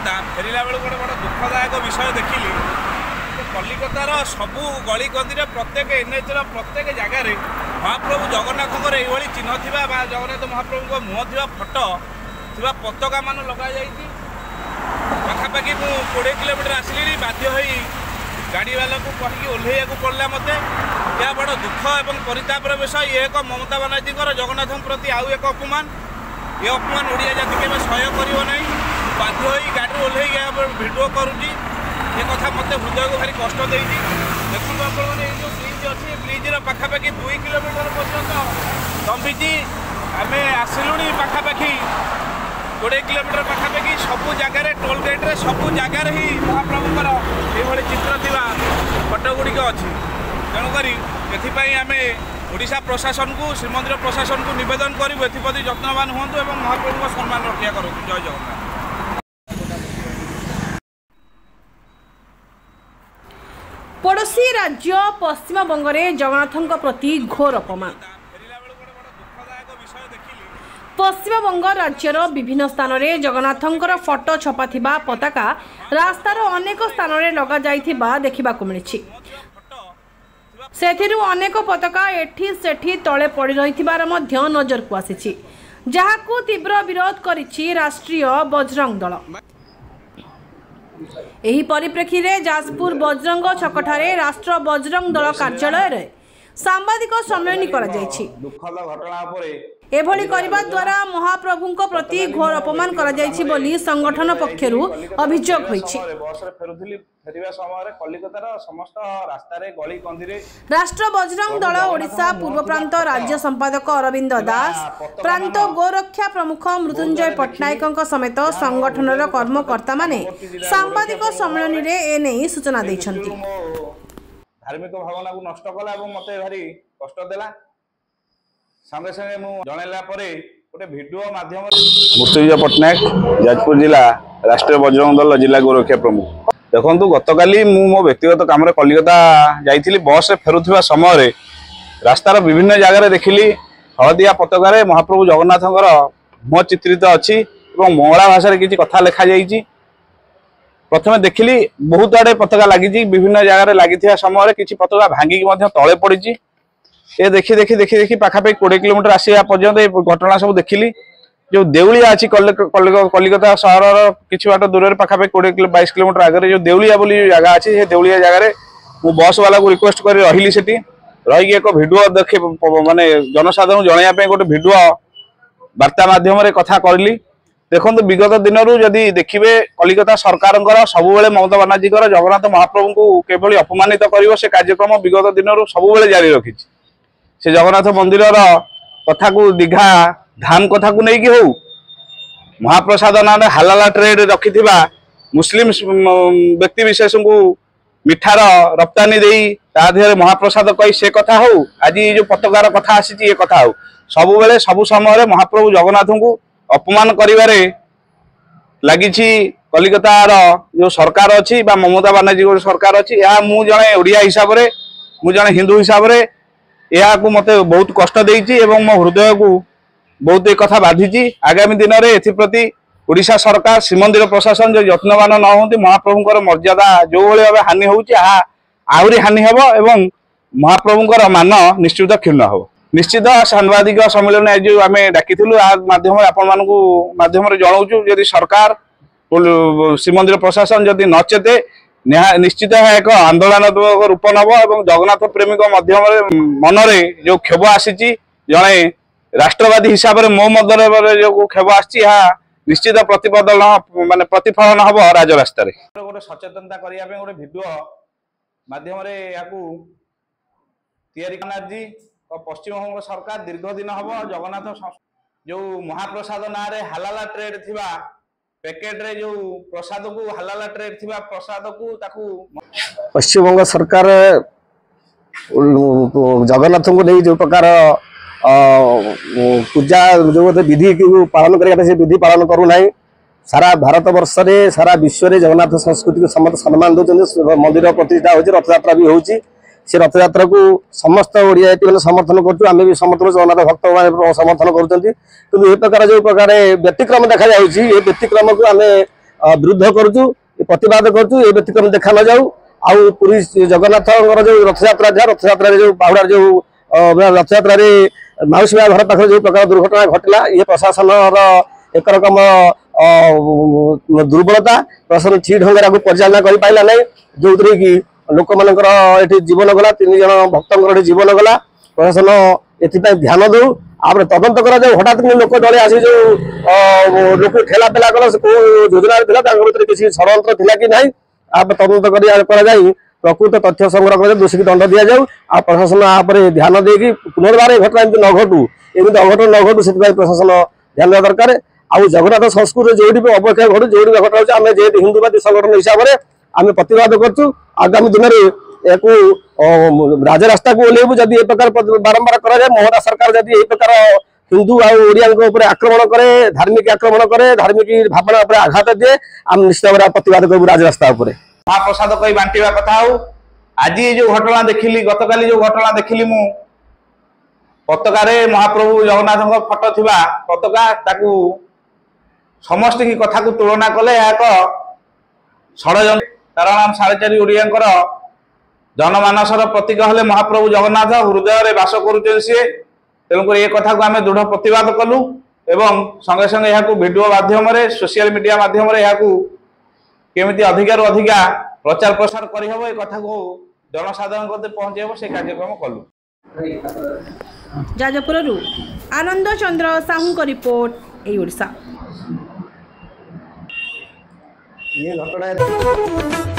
फेरला बेलू गोटे बड़ दुखदायक विषय देखिली कलिकतार सबू गली गंदी प्रत्येक एनएचर प्रत्येक जगार महाप्रभु जगन्नाथ ये चिन्ह थी जगन्नाथ महाप्रभु मुह थी फटो थी पताका मान लग जा पाखापाखि मु 20 किलोमीटर आसिली बाध्य हो गाड़ी वाला को कहीं ओह्लैया पड़ा मत यह बड़ दुख और परितापर विषय ये एक ममता बानार्जी जगन्नाथ प्रति आउ एक अपमान ये अपमान ओडिया जाति के सह्य करना बाध्य हो गाड़ी ओह्लैया भिडियो करुँगी ये कथा मत हृदय को भारी कष्ट देती देखो आप जो ब्रिज अच्छी ब्रिजर पाखापाखि 2 किलोमीटर पर्यटन लंबी आम आसिलुणी पाखापाखि 20 किलोमीटर पाखापाखि सबू जगार टोल गेट्रे सबू जगार ही महाप्रभुଙ୍କର ये चित्र थी फटो गुड़िक अच्छी तेणुक एम ओडिशा प्रशासन को श्रीमंदिर प्रशासन को निवेदन करूँ एप्रति यत्नवान हूँ और महाप्रभु सम्मान रक्षा करूँ। जय जगन्नाथ। पड़ोशी राज्य पश्चिमबंग में जगन्नाथ प्रति घोर अपमान। पश्चिमबंग राज्यर विभिन्न स्थान में जगन्नाथंकर फटो छपा थिबा पताका रास्तार अनेक स्थान में लगा जाइथिबा देखिबाकु मिलिछि। सेथिरु अनेक पताका एठी सेठी तळे पड़ी रहिथिबार मध्य नजर को आसिछि, जाहाकु तीव्र विरोध करिछि राष्ट्रीय बजरंग दल। एही परिप्रेक्षी रे जाजपुर बजरंग छकठारे राष्ट्र बजरंग दल कार्यालय रे सांबादिक सम्मेलन करा जायछि। दुखद घटना परे एभली करबा द्वारा महाप्रभुंको प्रति घोर अपमान करा जायछि बोली संगठन पक्षरु अभियोग होइछि। राष्ट्र बजरंग दल ओडिशा पूर्व प्रांत राज्य संपादक अरविंद दास, प्रांत गोरक्षा प्रमुख मृत्युंजय पट्टनायक समेत संगठनर कर्मकर्ता माने सांबादिक सम्मेलन रे एने सूचना दैछन्ति। धार्मिक भावना को नष्ट कला और मत भारी कष्ट देला संगे संगे मु जनैला परे गोटे वीडियो माध्यम मृत्युंजय पट्टनायक जाजपुर जिला राष्ट्रीय बजरंग दल जिला गोरक्षा प्रमुख। देखो गतकाली मो व्यक्तिगत काम कलिकता जाइली बस फेरुवा समय रास्तार विभिन्न जगार देखिली हलदिया पताकार महाप्रभु जगन्नाथ मुह चित्रित अच्छी मंगला भाषा किसी कथा लिखा जाइए। प्रथम देखिली बहुत आड़े पताका लगी विभिन्न जगार लगी समय किसी पताका भांगिक तले पड़ी ये देखी देखी देखी देखी पाखापाखि 20 किलोमीटर आसा पर्यंत ये घटना सब देखिली। जो देउलिया अच्छी कलिकता सहर किसी बाट दूर पाखापाखि 22 किलोमीटर आगे जो देउलिया बोली जगह अच्छी से देउलिया जगह मु बस वाला को रिक्वेस्ट कर रही सेठी रही एक भिडियो देखे माने जनसाधारण जनवाई गोटे भिडियो वार्ता मध्यम कथा करली। देखो विगत दिन जदि देखिए कलिकता सरकार सब ममता बानार्जी जगन्नाथ महाप्रभु को केवल अपमानित कर कार्यक्रम विगत दिन सब जारी रखी से जगन्नाथ मंदिर कथा को दीघा धाम कथा को लेकिन हो महाप्रसाद ना हालाला ट्रेड रखि मुस्लिम व्यक्ति विशेष को मिठार रप्तानी दे तादेह महाप्रसाद कही से कथा हो आज जो पताकार कथा आसी ये कथा हो सब बेले सब समय महाप्रभु जगन्नाथ को अपमान करिवारे लगी कलिकतार जो सरकार अच्छी ममता बानार्जी सरकार अच्छी या मु जड़े ओडिया हिसाब से मु जड़े हिंदू हिसाब से यह मत बहुत कष्ट देती मो हृदय को बहुत एक कथा बाधिची। आगामी दिन में एप्रति ओडिशा सरकार श्रीमंदिर प्रशासन जो यत्नवान न होती महाप्रभुंर मर्यादा जो भाव हानि होरी हानि हम एवं महाप्रभुंर मान निश्चित क्षीण हो। निश्चित सांबादिक सम्मेलन आज आम डाकी माध्यम माध्यम जनाऊँ जदि सरकार श्रीमंदिर प्रशासन जदि नचेते निश्चित एक आंदोलनात्मक रूप नब और जगन्नाथ प्रेमी मनरे जो क्षोभ आसी जड़े राष्ट्रवादी हिसाब से मो मदर जो क्षोभ आसी निश्चित माने प्रतिफलन हम राजरास्त गोटे सचेतनता करने गोटे भिडियो माध्यम बानार्जी पश्चिमबंग सरकार दीर्घ दिन हम जगन्नाथ जो महाप्रसाद ना हालाला ट्रेड थी पैकेट रे जो प्रसाद को हालाला ट्रेड थी प्रसाद को ताकू पश्चिमबंग सरकार जगन्नाथ को नहीं जो प्रकार पूजा जो विधि पालन करने विधि पालन करूना सारा भारत वर्ष में सारा विश्व में जगन्नाथ संस्कृति को समस्त सम्मान दौरान मंदिर प्रतिष्ठा हो रथ यात्रा भी हो से रथ यात्रा को समस्त ओडिया मैंने समर्थन करें भी समस्त जगन्नाथ भक्त समर्थन कर प्रकार जो प्रकार व्यतिक्रम देखा ये व्यतिक्रम को आम विरुद्ध करूँ प्रतिवाद करूँ ये व्यतिक्रम देखा न जाऊ आउ पुरी जगन्नाथ जो रथयात्रा था रथयात्रा जो बाहुड़ार जो रथयात्रा मौसी घर पाखे जो प्रकार दुर्घटना घटला ये प्रशासन एक रकम दुर्बलता प्रशासन ठीक ढंग को परिचालना कर पाइला ना जो कि लोक मान जीवन गला 3 जन भक्तों जीवन गला प्रशासन एथि ध्यान दौ आप तदंत कर हठात लोक दले आसी जो लोक ठेला पेला कल योजना भर किसी षड्यंत्र थिला कि नहीं आप तदंत कर प्रकृत तथ्य संग्रह कर दोषी दंड दि जाऊ आ प्रशासन आप ध्यान देकी पुनर्बार ये घटना न घटू एमती अघटन न घटू से प्रशासन ध्यान देवा दरकार आउ जगन्नाथ संस्कृति जो भी अवक्षय घटू जो भी घटना होम जे हिंदुवादी संगठन हिसाब से आम प्रतिवाद करूँ आगामी दिन में राजरास्ता को ओल्लू जदि प्रकार बारंबार कराए ममता सरकार जदि प्रकार हिंदू आड़िया आक्रमण करे धार्मिक आक्रमण करे धार्मिक भावना आघात दिए आम निश्चित भाव प्रतिवाद करूँ राजरास्ता महाप्रसाद कही बांटा कथा हो आज जो घटना देखिली गतकाली जो घटना देखिली मु पताकार महाप्रभु जगन्नाथ फटो थी पताका ताकू समस्त की कथा को तुलना कले एक षड्यंत्र कारण 4.5 ओडियांकर जनमानसर प्रतीक हेले महाप्रभु जगन्नाथ हृदय में बास करुचे सी तेणुक ये कथा को आम दृढ़ प्रतिवाद कलु एवं संगे संगे यहाँ वीडियो माध्यम सोशल मीडिया माध्यम केमिति अधिकार अधिका प्रचार प्रसार करहब ए कथा को जनसाधारण पहुँचेब से कार्यक्रम कलु। जाजपुर आनंद चंद्र साहू रिपोर्ट ए ओडिशा। ये घटना